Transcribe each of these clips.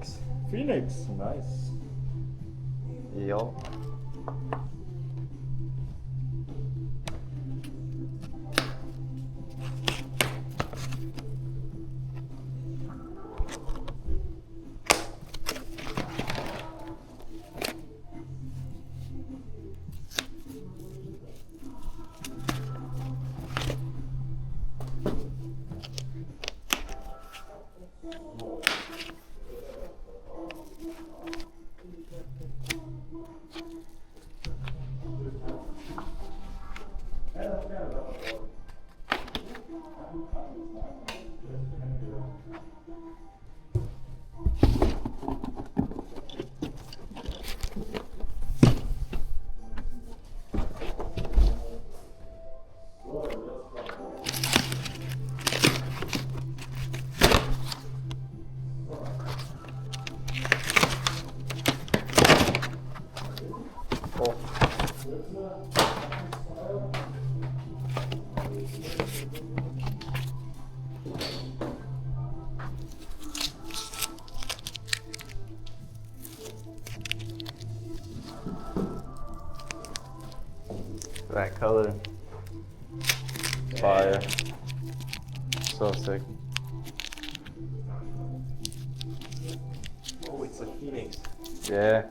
Phoenix. Phoenix, nice. Yo. That color. Fire. So sick. Oh, it's a Phoenix. Yeah.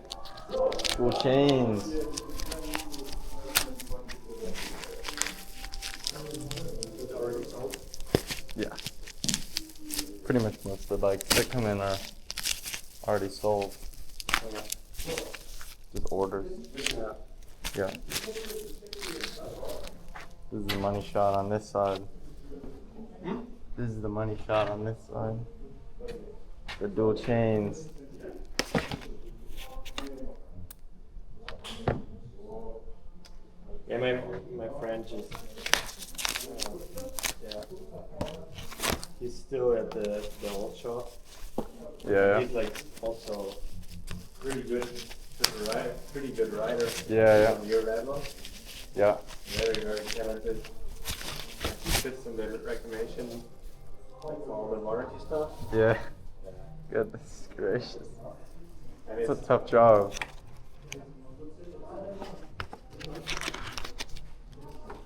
Cool chains. Already sold? Yeah. Pretty much most of the bikes that come in are already sold. Just orders. Yeah. Yeah. This is the money shot on this side. This is the money shot on this side. The dual chains. Yeah, my friend just, yeah, he's still at the old shop. Yeah. He's like also pretty good rider. Yeah. On your level. Yeah. Very talented. He fits in the reclamation, like for all the warranty stuff. Yeah. Goodness gracious. And It's a tough job.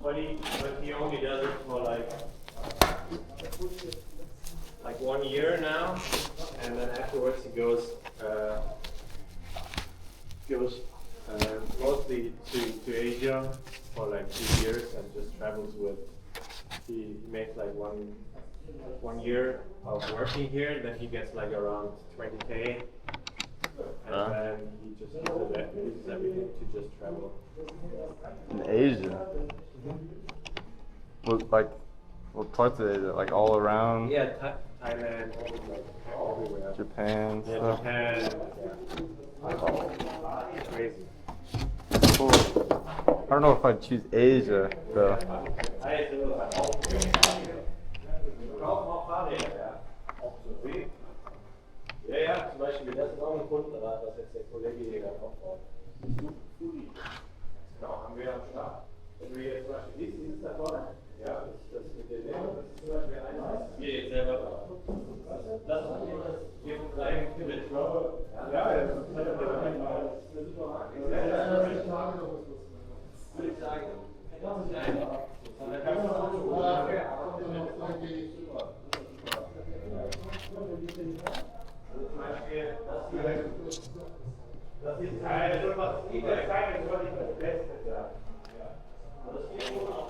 But he only does it for like 1 year now, and then afterwards he goes mostly to Asia for like 2 years and just travels with. He makes like one year of working here, then he gets like around 20K, and then he just uses everything to just travel. In Asia. What parts of Asia? Like all around? Yeah, Thailand, like everywhere. Japan, Yeah, stuff. Japan. Yeah. Crazy. Cool. I don't know if I'd choose Asia though. Ja, ja, zum Beispiel, das ist auch ein Kundenrad, was jetzt der Kollege hier gerade aufbaut. Genau, haben wir am Start. Wenn du jetzt zum Beispiel siehst da vorne, ja, das mit den Lehren, das ist zum Beispiel eins, wir jetzt selber drauf. Das ist hier ein kleines Pivot. Ja, das ist eine super Marke. Würde ich sagen, das ist einfach. Und dann kannst du auch schon zum Beispiel, das ist keine, was ich das keine, das nicht das Beste sagen. Aber das geht schon auch.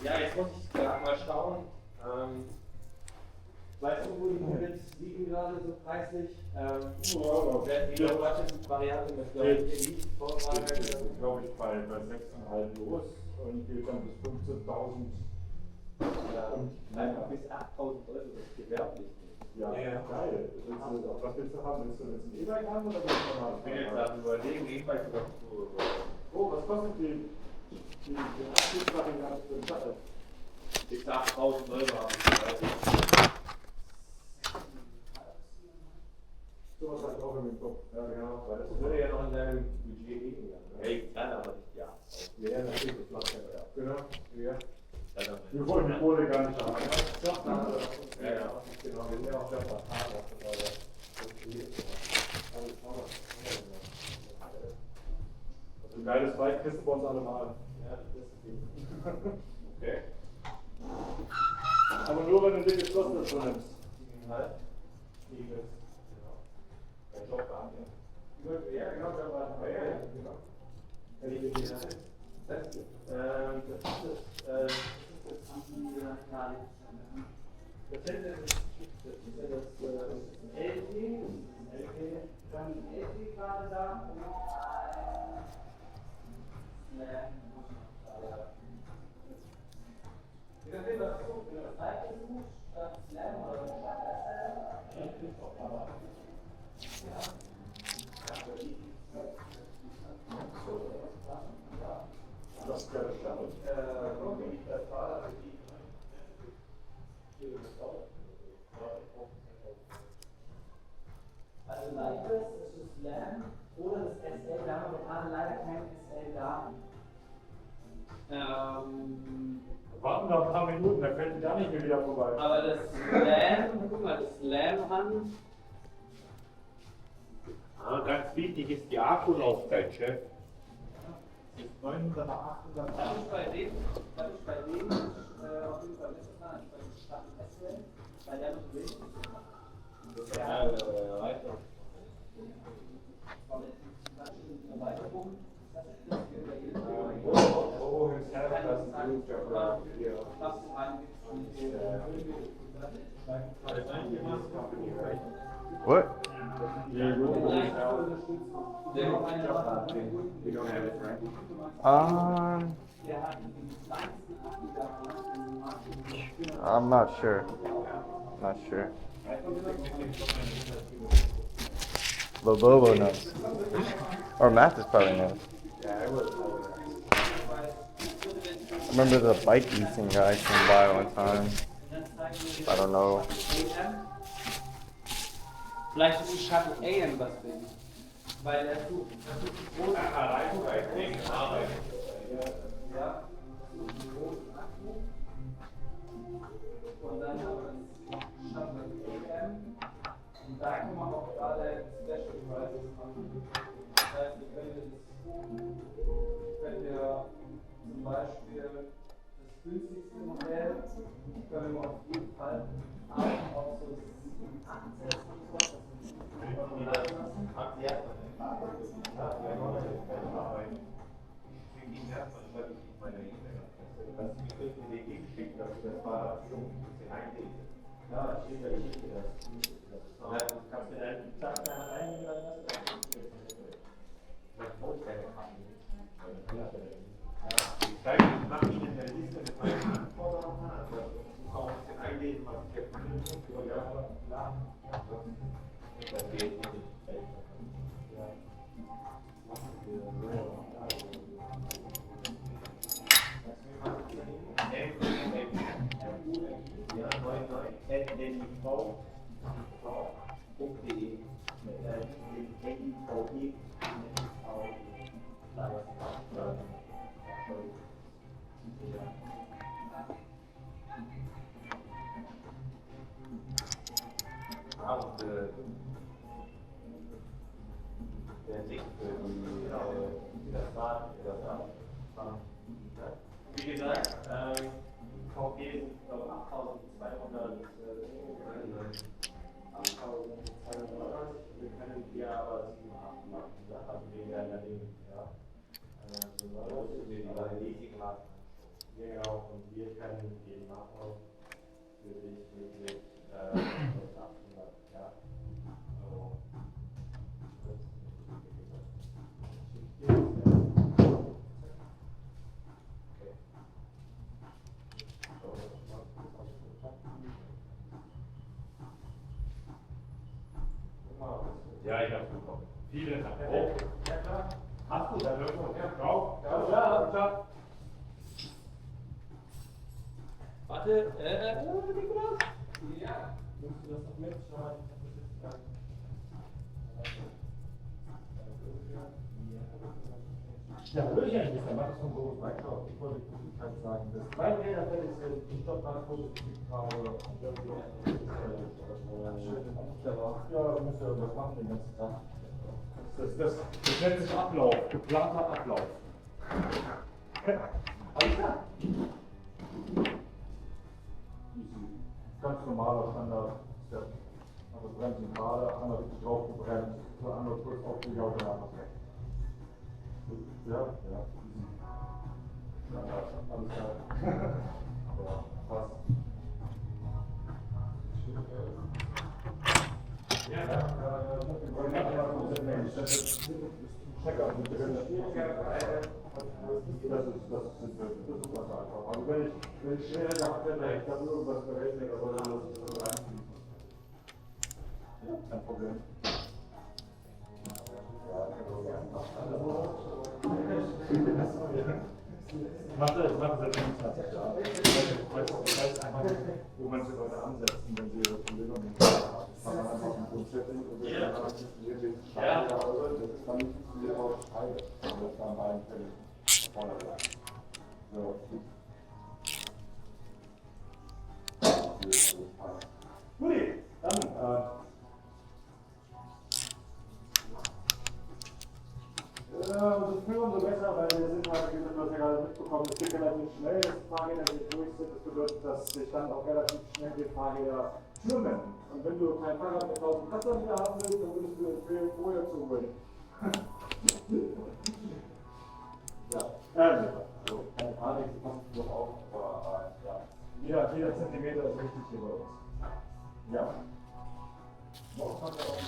Ja, jetzt muss ich gerade mal schauen. Weißt du, wo die Pivots liegen gerade so preislich? Die Low-Budget-Variante mit Elite-Vorlage. Das ist, glaube ich, bei 6,5 los. und geht dann bis 15.000. Einfach bis 8.000 € ist gewerblich. Ja, geil. Was willst du haben? Willst du jetzt ein E-Bike haben oder willst du normal? Ich bin jetzt am Überlegen, E-Bike oder Tour. Oh, was kostet die Abschlussvariante für den Shuttle? Bis 8.000 € habe ich. So was habe ich auch im Kopf. Ja, genau. Aber das würde ja noch in deinem Budget liegen. Ja, ich kann aber nicht, ja. Ja, natürlich, das macht ja. Genau. Ja. Dann Wir wollen die Kohle gar nicht haben. Ja, ja. Genau, wir sind ja auch sehr fatal, weil das funktioniert. Also ein geiles Bike kriegst du bei uns alle mal. Ja, das ist das Ding. Okay. Aber nur wenn du ein dickes Schloss dazu nimmst. Halt. Ein Job da, ja. Ja, genau, der war ja, genau. Kann ich dir nicht sagen? Das ist gerade da. Das ist geil. Also leichtes, das ist Slam oder das SL, da haben wir gerade leider kein SL da. Warten noch ein paar Minuten, dann fällt die da nicht mehr wieder vorbei. Aber das Slam, guck mal, das Slam ran. Ganz wichtig ist die Akkulaufzeit, Chef. Bis 900, 800. Das ist bei dem auf jeden Fall besser dran als bei dem starken SL, weil der noch will. Weiter. Erweiterung. Oh, ins Herz, das ist ein guter hier. What? I'm not sure. Not sure. But Bobo knows. Or Mathis probably knows. I remember the bike leasing guy came by one time. I don't know. Vielleicht ist die Shuttle AM was für ihn. Weil der Zug groß ja. Und dann haben wir das Shuttle AM. Und da kann man auch gerade Special Prices machen. Das heißt, wenn wir zum Beispiel das günstigste Modell können wir auf jeden Fall auch so 18 Wie gesagt, VP sind glaube 8.200 wir können hier aber 7,8 machen. Da haben wir allerdings, ja. So Leasing machen. Genau, und wir können den Nachbau für dich mit 800, ja. Also, Viele nach der Welt. Ja klar. Hast du da irgendwo? Ja, ciao. Ja, ciao. Warte, Nikolaus? Ja. Nimmst du das noch mit? Schau mal, ich hab das jetzt gar nicht. Ja, würde ich eigentlich sagen, was von Bobos Bikeshop? Ich wollte gerade sagen, das mein Räderfeld ist in Stuttgart vorgeschickt habe. Ja, müsst ihr irgendwas machen den ganzen Tag. Das nennt sich Ablauf, geplanter Ablauf. Alles klar. Easy. Ganz normaler Standard-Step. Also bremsen gerade, einmal richtig drauf gebremst, so einmal kurz auf die Haut und dann weg. Ja, ja, easy. Standard, alles klar. Ja, passt. Wenn ich schneller gehabt hätte, ich habe irgendwas berechnet, aber dann muss ich das reinziehen. Kein Problem. Ich mache seit 25 Jahren. Ich weiß einfach, wo manche Leute ansetzen, wenn sie ihre Probleme mit dem haben. Man kann einfach ein Grundsetting und dann kann man sich den Scheibe, das ist dann nicht viel auf Scheibe. Das ist dann beiden Fällen vorne bleiben. So. Gut, dann umso früher, umso besser, weil wir sind halt, wie du hast ja gerade mitbekommen, es geht relativ schnell, dass die Fahrräder nicht durch sind. Das bedeutet, dass sich dann auch relativ schnell die Fahrräder türmen. Und wenn du kein Fahrrad mit 1000 Kratzer wieder haben willst, dann würdest du empfehlen, vorher zu holen. Ja, so, keine Panik, das passt doch auf, aber ja, jeder Zentimeter ist wichtig hier bei uns. Ja. Noch haben wir auch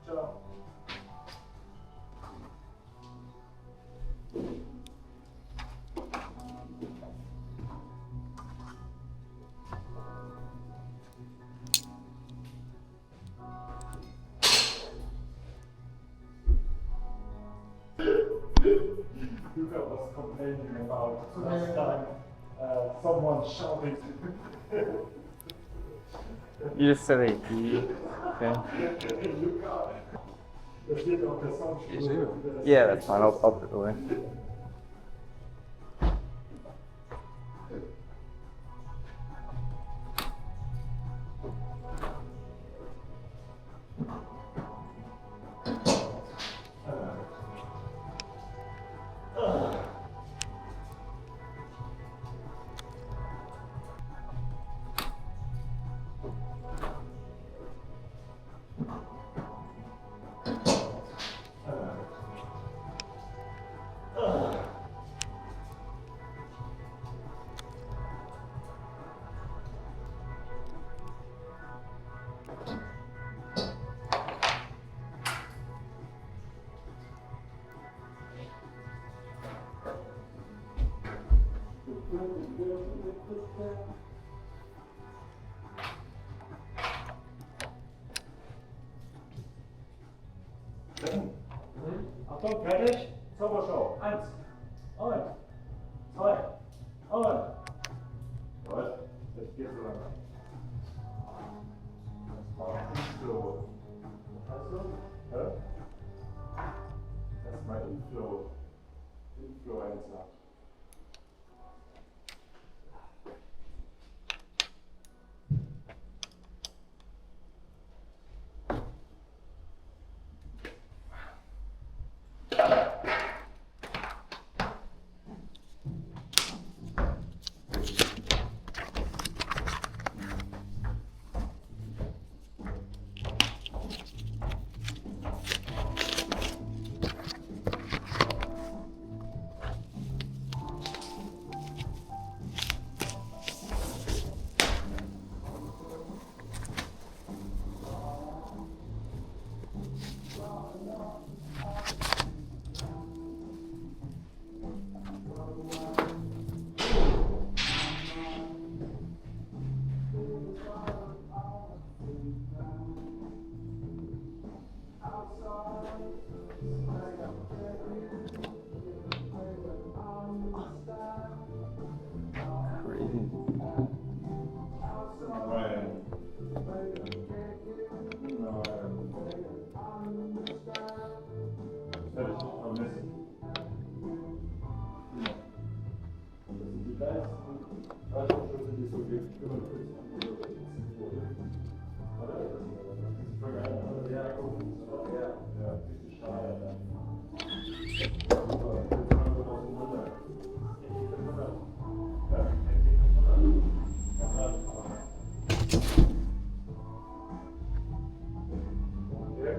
Ciao. Luca was complaining about last time someone shouting. You just said AP. Okay. Luca, da steht auf der Soundspur. Yeah, that's fine. I'll put it away. Achtung, fertig? Zaubershow. 1. Und. 2. Und. Was? Das geht so lange. Das war Inflow. Weißt du? Hä? Das ist mein Inflow. Influencer.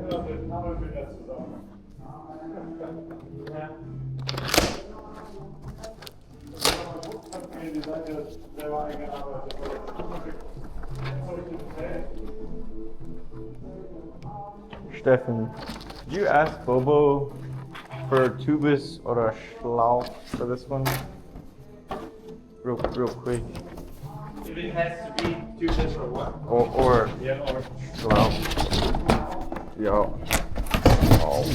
Kabel will ja zusammen. Ja. Hat mir die Seite selber eingearbeitet. Stefan, did you ask Bobo for a tubus or a schlauch for this one? Real quick. If it has to be tubeless or what? Or Yeah, or schlauch. Yo. Oh.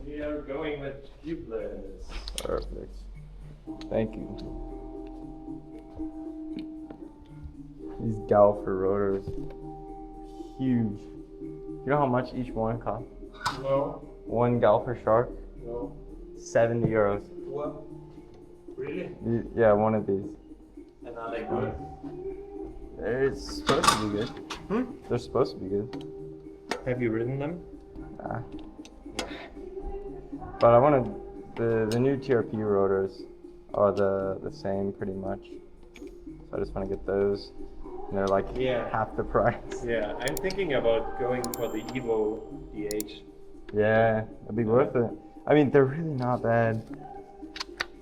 we are going with tubeless. Perfect. Thank you. These Galfer rotors, huge. You know how much each one costs? No. One Galfer Shark, No. 70 euros. What? Really? Yeah, one of these. And are they good? They're supposed to be good. They're supposed to be good. Have you ridden them? Nah. But I wanted the new TRP rotors are the same pretty much. So I just want to get those. And they're like half the price. Yeah, I'm thinking about going for the Evo DH. Yeah, it'd be worth it. I mean, they're really not bad.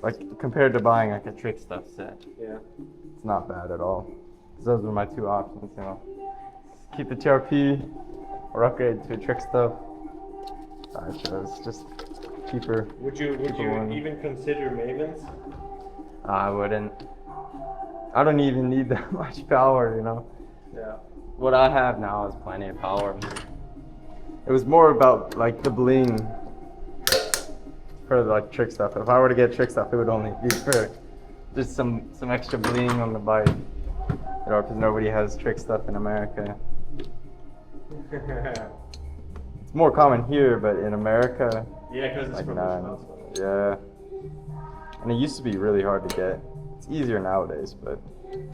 Like compared to buying like a trick stuff set, Yeah. it's not bad at all. 'Cause those were my two options, you know. Keep the TRP or upgrade to a trick stuff. I chose just cheaper. Would you one. even consider Mavens? I wouldn't. I don't even need that much power, you know. Yeah. What I have now is plenty of power. It was more about like the bling for like trick stuff. If I were to get trick stuff, it would only be for just some extra bling on the bike. You know, because nobody has trick stuff in America. It's more common here, but in America, Yeah, because it's like professional. yeah. And it used to be really hard to get. It's easier nowadays, but Yeah.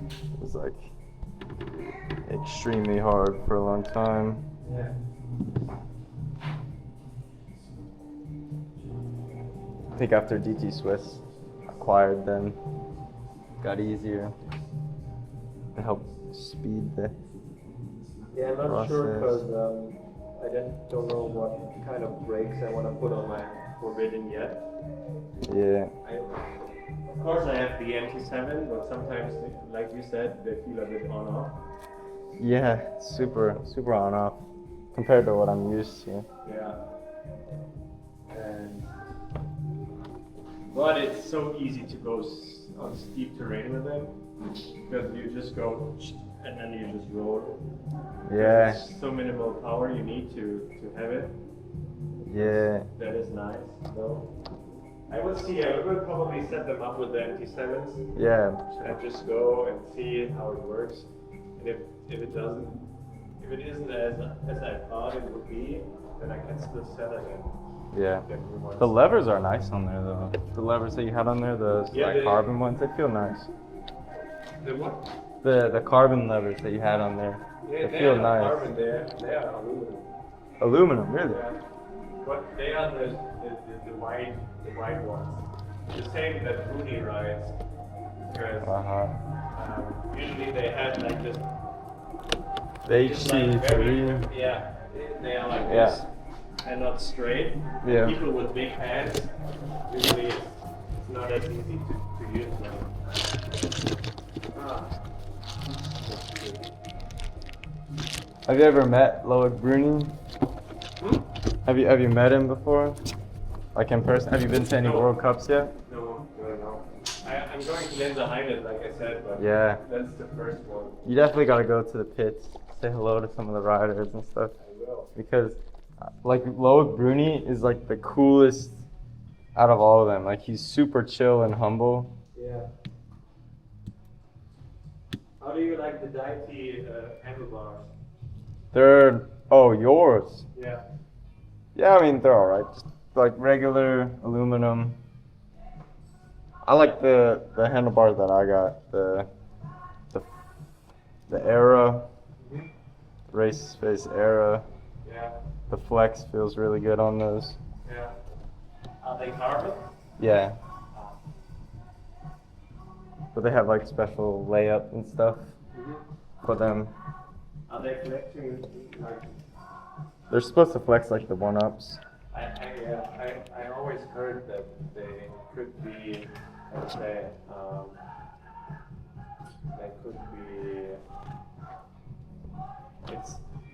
it was like extremely hard for a long time. Yeah. I think after DT Swiss acquired them, got easier. It helped speed the Yeah, I'm not sure process. because I don't know what kind of brakes I want to put on my Forbidden yet. Yeah. Of course, I have the MT7, but sometimes, like you said, they feel a bit on-off. Yeah, super on off compared to what I'm used to. Yeah. But it's so easy to go on steep terrain with them because you just go and then you just roll. Yeah, It's so minimal power you need to have it. yeah, That is nice, though. I will see. I will probably set them up with the MT7s yeah, and just go and see how it works. And if it doesn't, if it isn't as I thought it would be, then I can still sell it and yeah. get new ones. The levers are nice on there though. The levers that you had on there, the Yeah, like they- carbon ones, they feel nice. The what? The carbon levers that you had on there, Yeah, they feel are nice. carbon. They are aluminum. Aluminum, really? Yeah. But they are the white ones. The same that Rooney rides. Because usually they have like this. The it's like HC3. yeah, they are like Yeah. this and not straight. Yeah. People with big hands, usually it's not as easy to use them. Have you ever met Loic Bruni? Have you met him before? Like in person? Have you been to any No. World Cups yet? No. I'm going to Linda Heinet, like I said, but Yeah. that's the first one. You definitely gotta go to the pits, say hello to some of the riders and stuff. I will. Because like Loic Bruni is like the coolest out of all of them. Like he's super chill and humble. Yeah. How do you like the Daiti handlebars? They're yours. Yeah. Yeah, I mean they're alright. Just like regular aluminum. I like the handlebars that I got. The Era, Race Face Era. Yeah. The Flex feels really good on those. Yeah. Are they carbon? Yeah. But they have like special layup and stuff for them. Are they flexing like? They're supposed to flex like the 1-ups. I always heard that they could be, let's say, they could be.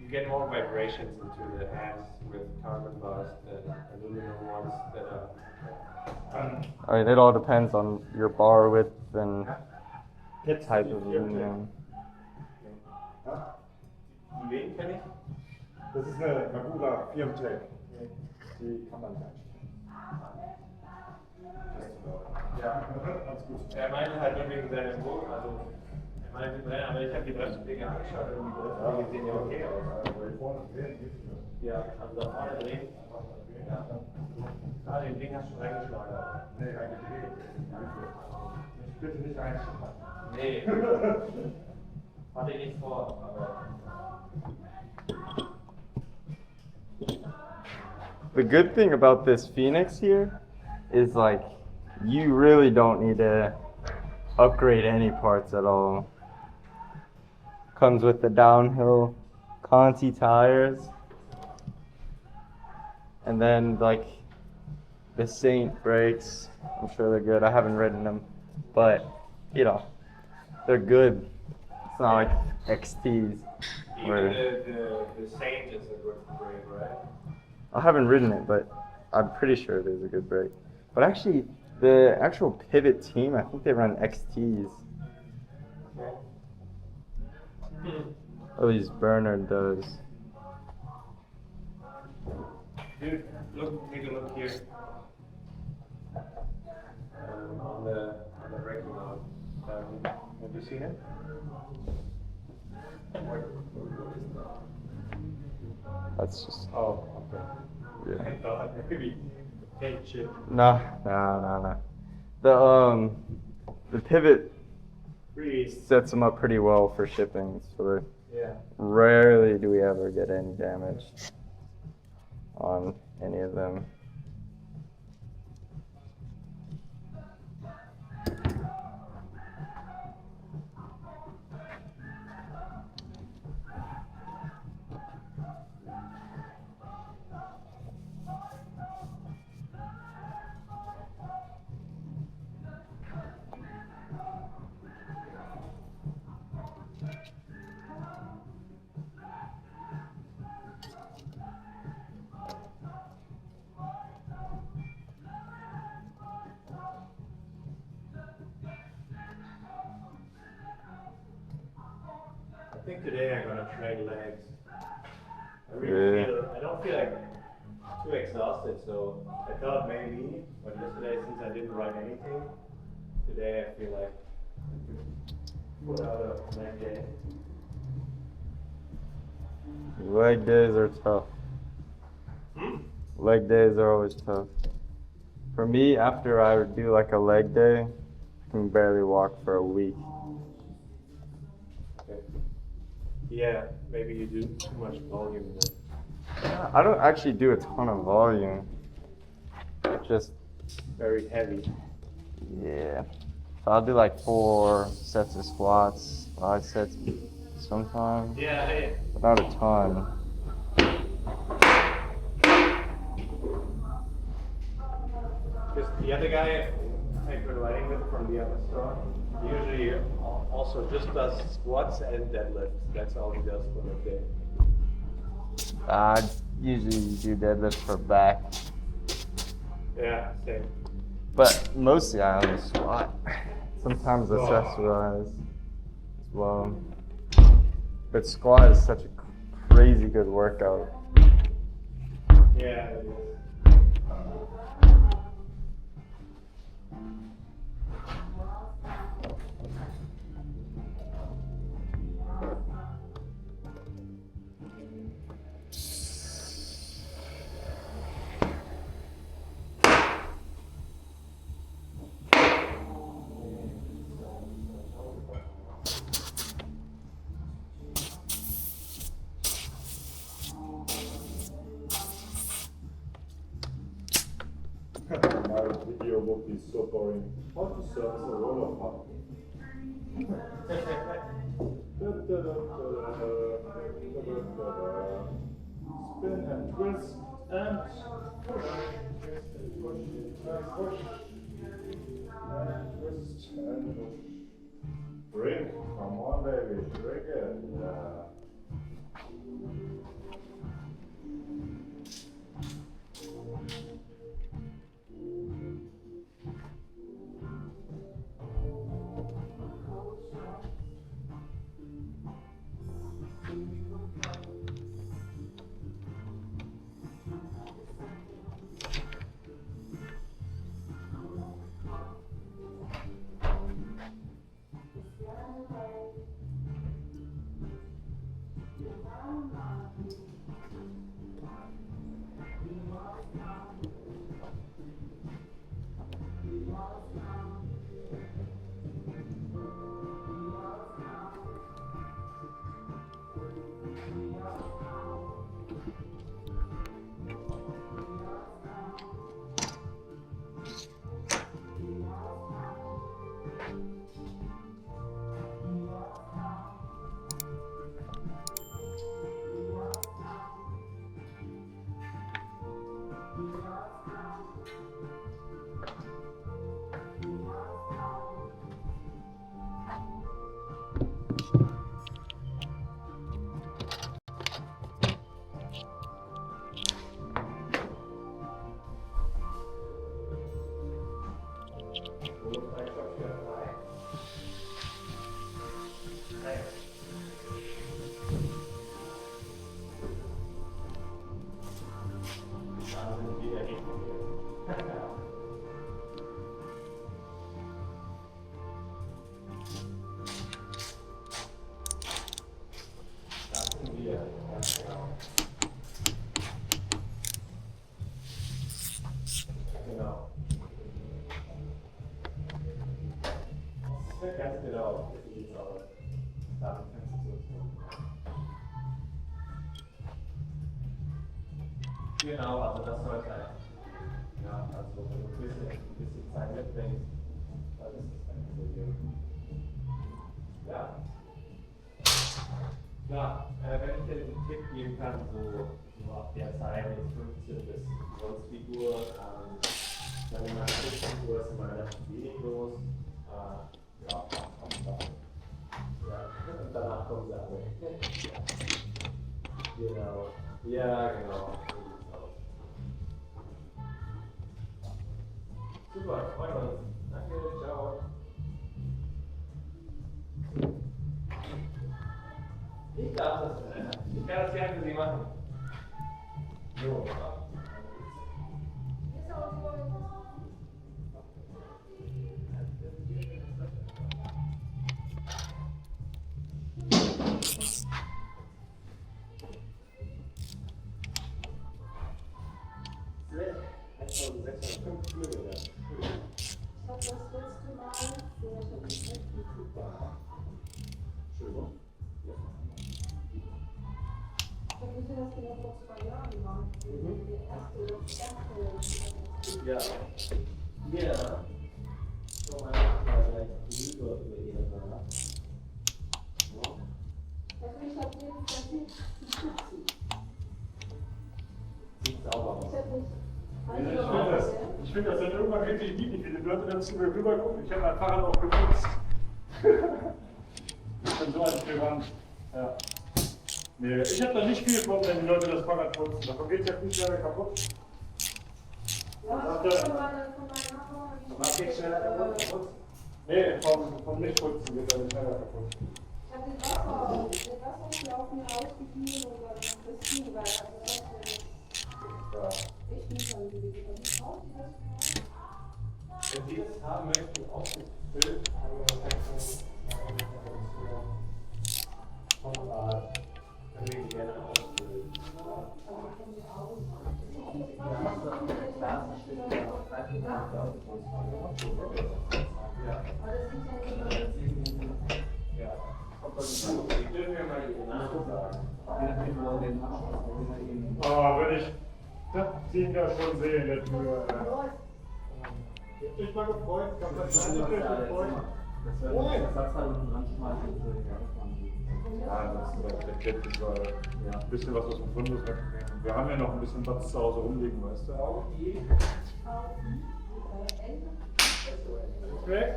You get more vibrations into the hands with carbon bars than aluminum ones that are. I mean, it all depends on your bar width and type of aluminum. Wen kenne ich? Das ist eine Magula Firmtech. Die kann man nicht. Ja, alles gut. Er meinte halt nur wegen seiner Bogen, also er meinte, naja, aber ich habe die Bremspflege angeschaut und die Bremspflege sehen ja okay aus. Also vorne drehen geht's nicht. Ja, also da vorne drehen. Ja. Ah, den Ding hast du schon reingeschlagen. Nee, eigentlich bitte nicht einschlagen. Nee. Hatte ich nicht vor, aber. The good thing about this Phoenix here is like you really don't need to upgrade any parts at all. Comes with the downhill Conti tires. And then like the Saint brakes, I'm sure they're good. I haven't ridden them, but you know, they're good. It's not like XTs. Even the Saint is a good brake, right? I haven't ridden it, but I'm pretty sure it is a good brake. But actually, the actual Pivot team, I think they run XTs. At least Bernard does. Dude, take a look here. On the braking mode. Have you seen it? That's just, Oh, okay. yeah. I thought maybe paint chip. No. The Pivot Really? sets them up pretty well for shipping, so Yeah. rarely do we ever get any damage on any of them. I think today I'm gonna train legs. I don't feel like too exhausted, so I thought maybe, but yesterday since I didn't ride anything, today I feel like put out a leg day. Leg days are tough. Leg days are always tough. For me, after I would do like a leg day, I can barely walk for a week. Okay. Yeah, maybe you do too much volume then. I don't actually do a ton of volume. Just, Very heavy. yeah. So I'll do like 4 sets of squats, 5 sets sometimes, Yeah, hey. but not a ton. Because the other guy I've been riding with from the other store, he usually also just does squats and deadlifts. That's all he does for the day. I usually do deadlift for back, Yeah, same. but mostly I only squat. Sometimes the chest rise as well. But squat is such a crazy good workout. Yeah, it is. My video would be so boring. How to service a roller pump? Spin and twist and push. Push and push. And twist and push. Drink. Come on, baby. Drink it. Yeah. Ganz genau. So sieht's aus. Damit kannst du so tun. Genau, also das sollte halt. Ja, also wenn du ein bisschen Zeit mitbringst, dann ist das kein Problem. Ja. Klar, wenn ich dir einen Tipp geben kann, so ab der Zeit, jetzt 15 bis sonst wie Uhr, dann in meiner 15 Uhr ist in meiner wenig los. Ja, kommt dann. Ja, und danach kommen sie alle. Genau. Ja, genau. So sieht's aus. Super, freuen wir uns. Danke, ciao. Ich darf das. Ich kann das gerne für Sie machen. So. Ja. Ja. So, mal gleich drüber über Ihre Sache. Sieht sauber aus. Ich finde das dann irgendwann richtig niedlich, wie die Leute dann zu mir rüber gucken. Ich habe mein Fahrrad auch geputzt. Ich bin so ein Privat. Ja. Nee, ich habe da nicht viel von, wenn die Leute das Fahrrad putzen. Davon geht ja viel schneller kaputt. Ja, Sagt von er, meiner Nachbarin. Was geht schneller kaputt? nee, vom Nichtputzen geht er nicht schneller kaputt. Ich habe den Wasserlauf mir ausgegeben und dann das Ziel, weil also das Ja. echt nicht an die Wege. Also ich brauche die das. Wenn Sie das haben möchten, ausgefüllt, haben wir können wir die gerne ausfüllen. Ja. Sie dürfen mir mal die Namen sagen. Wenn ich das Team ja schon sehe in der Tür. Ich hab dich mal gefreut, ich hab das gefreut. Moin! Ja, der kennt sich mal ein bisschen was aus dem Fundus wegnehmen. Wir haben ja noch ein bisschen was zu Hause rumliegen, weißt du? Okay?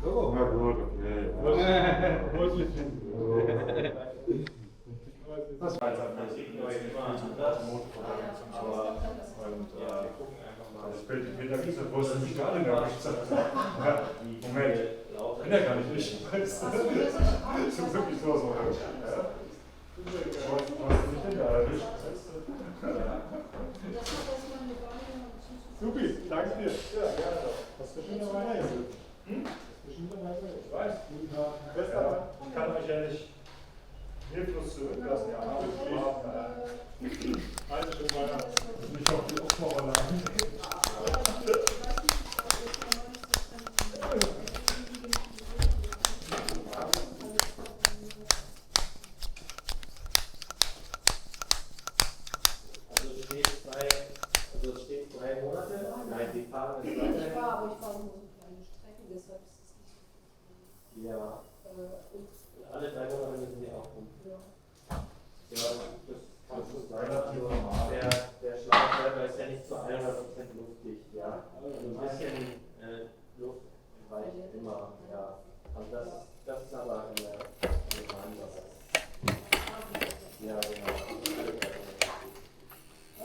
So. Na gut, okay. Wo ist die das war jetzt einfach das Bild in Meter Wiese, wo ist denn die gerade in der Werkstatt? Moment, ich bin ja gar nicht richtig, weißt du? Das ist wirklich so. Ja? Was ist nicht denn da erwischt? Supi, danke dir. Ja, gerne doch. Hast du schon dabei reingesetzt? Hast du schon dabei reingesetzt? Ich weiß, guten Tag. Besser, ich kann euch ja nicht hilflos zurücklassen, ja. Also schon mal, nicht auf die Opferrolle. Also steht 3 Monate? Nein, die fahren jetzt weiter. Ich fahre, aber ich fahre nur so kleine Strecken, deshalb ist es nicht so viel. Ja. Und Alle 3 Monate müssen die auch rum. ja. Ja, das kann schon sein. Der Schlauch selber ist ja nicht zu 100% luftdicht, ja. Also ein bisschen Luft reicht immer, ja. Und das ist aber in der normalen Wasser. Ja, genau.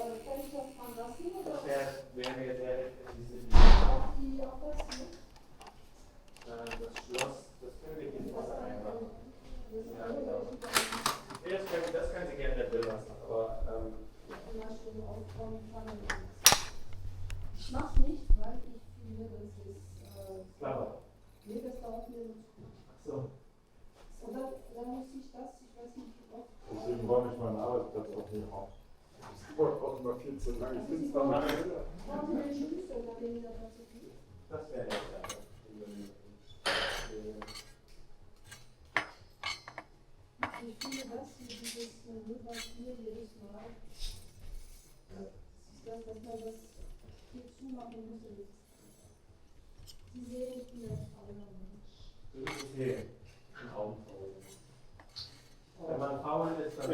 Kann ich das fahren lassen? Oder? Das wäre jetzt Auch die, auch das hier? das Schloss, das können wir ins Wasser einmachen. Ja, genau. Das können Sie gerne drin lassen, aber ich mach's nicht, weil ich finde, das ist klar. nee, das dauert mir nicht. So. Und dann muss ich das, ich weiß nicht, wie oft. Deswegen räume ich meinen Arbeitsplatz auch hier auf. Das dauert auch immer viel zu lange. Ich sitze da mal. Haben Sie den Schlüssel oder den wieder dazu? Das wäre jetzt ja. Ich finde das hier, dieses Silber hier jedes Mal, das ist das, dass man das hier zumachen muss. Sie sehen, ich bin ein fauler Mensch. Das ist okay. Ein Augenfaul. Wenn man faul ist, dann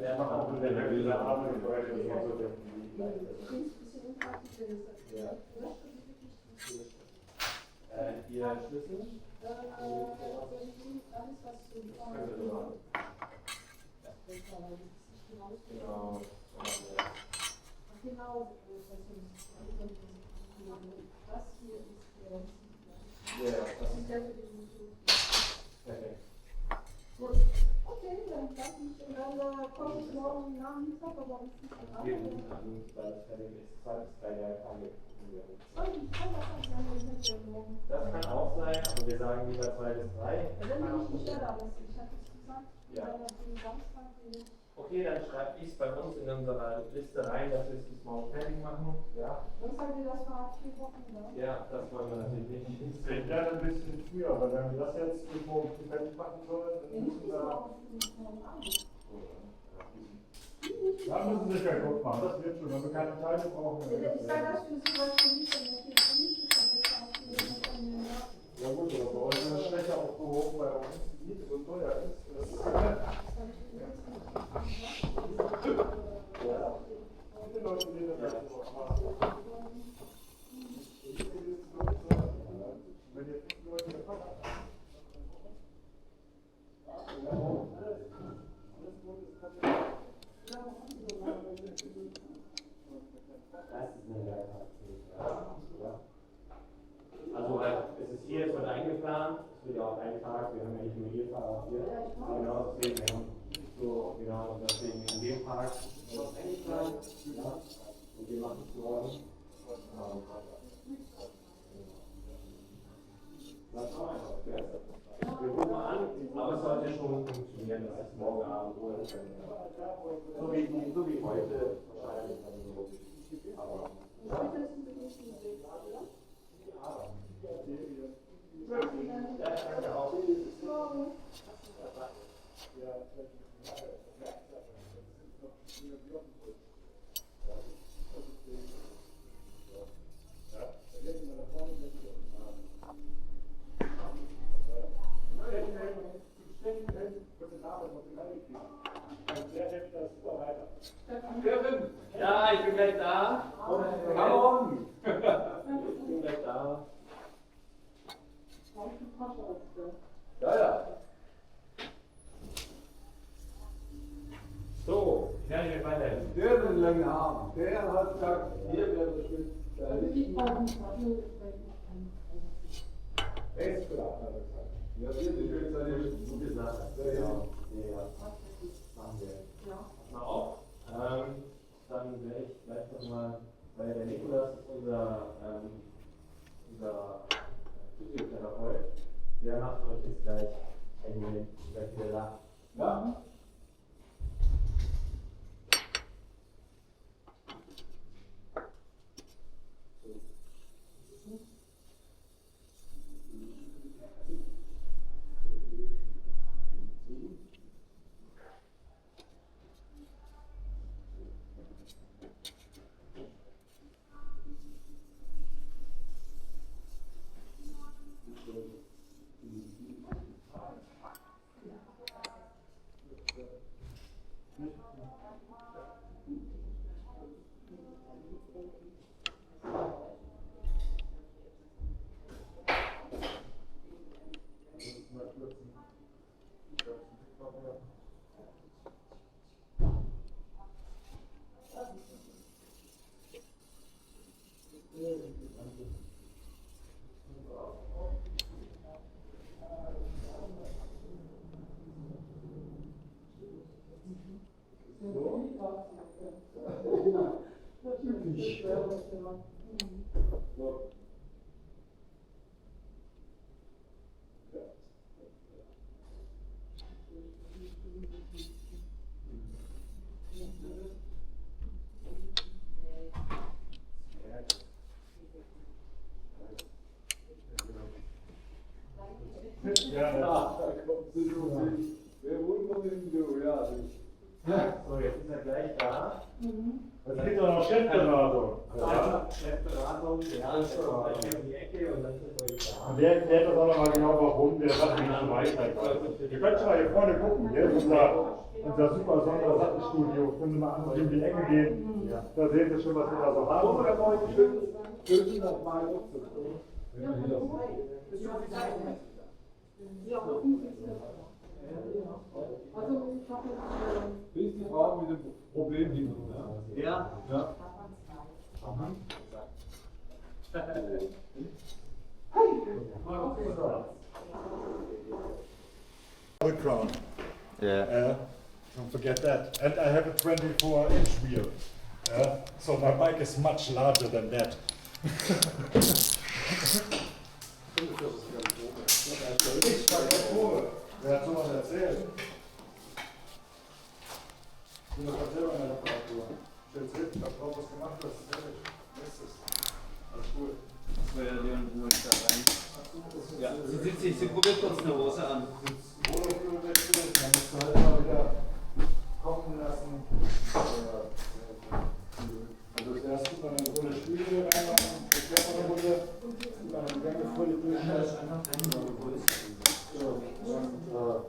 lernt man auch wieder diese Arme und Beine. Ich finde es ein bisschen unpraktisch, wenn es das Ja. löscht und wirklich nicht. Ihr Schlüssel? Alles, was so Können Sie machen. Genau. Genau, das hier ist der. Ja, das ist der für den Motor. perfekt. Gut. Okay, dann danke ich. Und dann komme ich morgen Nachmittag, aber ist nicht Geben bereit. Sie an, weil es fertig ist. 2 bis 3 Tage. Ich kann das auch sagen, wir sind ja morgen. Das kann auch sein, aber wir sagen lieber 2 bis 3. Ja, dann bin ich nicht da, aber ich hatte es gesagt. Ja. Dann den Samstag bin ich. Okay, dann schreibe ich es bei uns in unserer Liste rein, dass wir es bis morgen fertig machen. Ja, Was sagt ihr, das war 4 Wochen da? ja, das wollen wir natürlich nicht. Ich wäre gerne ein bisschen früher, aber wenn wir das jetzt bis morgen fertig machen sollen, Wir dann müssen müssen wir. morgen Abend. Da müssen Sie sich keinen Kopf machen, das wird schon. Wenn wir keine Teile brauchen, dann wird Ich sage das für Sie, weil für mich dann hier drin ist, dann wird auch für ja gut, aber bei euch ist das schlechter aufgehoben, weil bei uns die Miete so teuer ist. Die Leute, die das jetzt noch machen. Wenn ihr 5 Leute gefallen habt. Alles gut ist Land, es wird ja auch ein Tag, wir haben ja nicht nur hier Fahrer hier. Genau, deswegen, wir haben so, genau, deswegen in dem Park was eingeplant. Ja. Und wir machen es morgen. Das war einfach. Wir rufen mal an, aber es sollte schon funktionieren, dass es morgen Abend holen können. So wie heute wahrscheinlich dann so. Aber ja, ich bin gleich da. Come on! Ich bin gleich da. Ja, ja. So, ich kann nicht mehr weiterhelfen. Der will lange haben. Der hat gesagt, hier wäre bestimmt. Rechts klar, hat er gesagt. Ja, hier die schöne Seite. Gute Sache. Ja, machen wir. Mal auf. Dann werde ich gleich nochmal, weil der Nikolas ist unser Physiotherapeut. Der macht euch jetzt gleich wieder da. Ja? Ja, Wer wundert ihn, du? Ja, So, jetzt ist er gleich da. es gibt auch noch Chefberatung. Ja, Chefberatung, ja, das ist gleich hier um die Ecke und dann sind wir da. Und der erklärt das auch nochmal genau, warum der Sachen nicht so Weisheit weiß. Ihr könnt schon mal hier vorne gucken, hier ist unser super Sondersattelstudio. Können Sie mal an und um die Ecke gehen. Da sehen Sie schon, was wir da so haben. da wollen die schön das mal aufzunehmen. Wie ist die Frage mit dem Problem hinten? Ja? Ja. Crown. Yeah. Don't forget that. And I have a 24-inch wheel. So my bike is much larger than that. Wer hat sowas erzählt? Ich bin doch selber in der Reparatur. Ich hab drauf was gemacht, das ist fertig. Alles gut. So, ja, Leon, du musst da rein. Ja, so sitze ich, sie probiert kurz eine Hose an. Rollstuhl wechseln, man muss halt mal wieder kommen lassen. Also erst tut man eine Runde Stühle reinmachen, das fährt man eine Runde, tut man eine Gänge voll durchschneiden.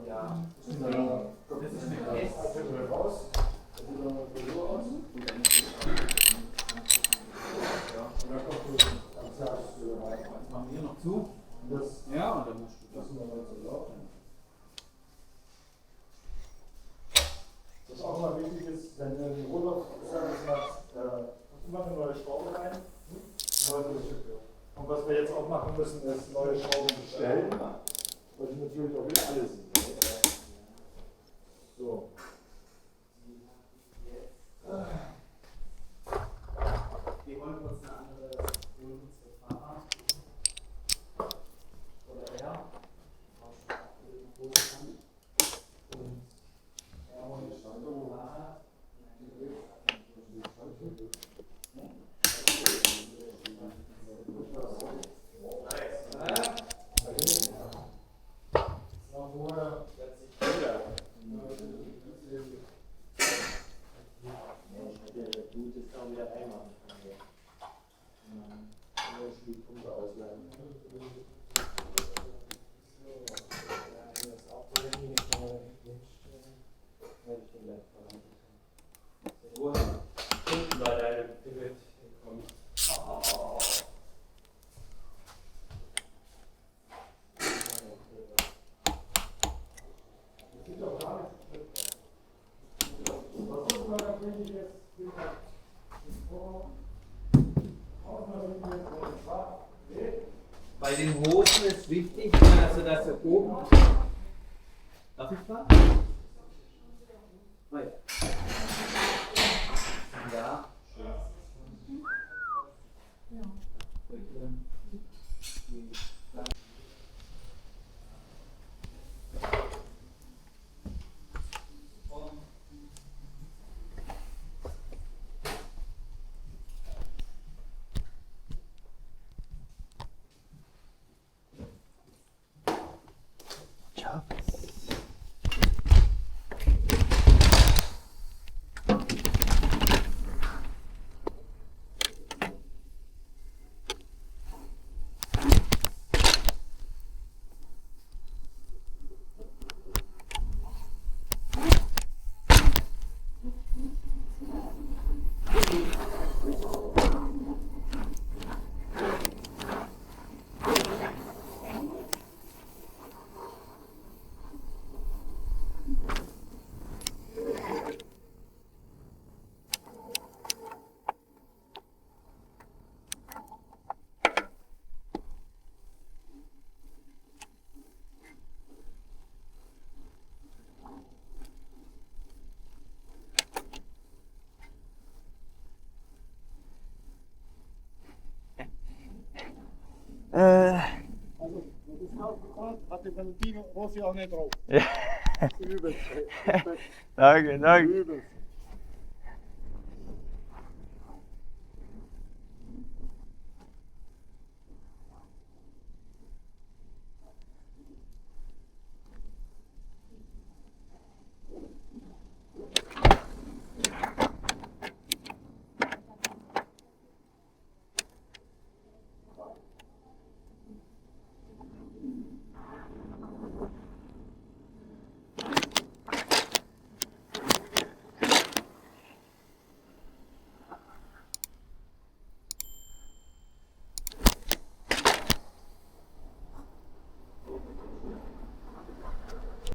Ja. Das ist ein Test. Raus. Das sieht dann mal so aus. Und dann kommt so am Tag rein. Jetzt machen wir noch zu. Ja, und dann musst du Das mal so laufen. Was auch mal wichtig ist, wenn du die Rohloff-Service machst, immer eine neue Schraube rein. Und was wir jetzt auch machen müssen, ist neue Schrauben bestellen. weil die natürlich auch nicht alles sind. Ne? So. Wir wollen kurz eine andere Fahrer. Oder er. Auch schon abgebildet kann. Und er und die Fahrer. Bei den Hosen ist wichtig, also dass er oben. Darf ich fahren? Oh ja. Ja. Also, das ist aufgefallen, hat die Valentino Rossi auch nicht drauf. Ja. Übelst. Danke, danke. Übelst.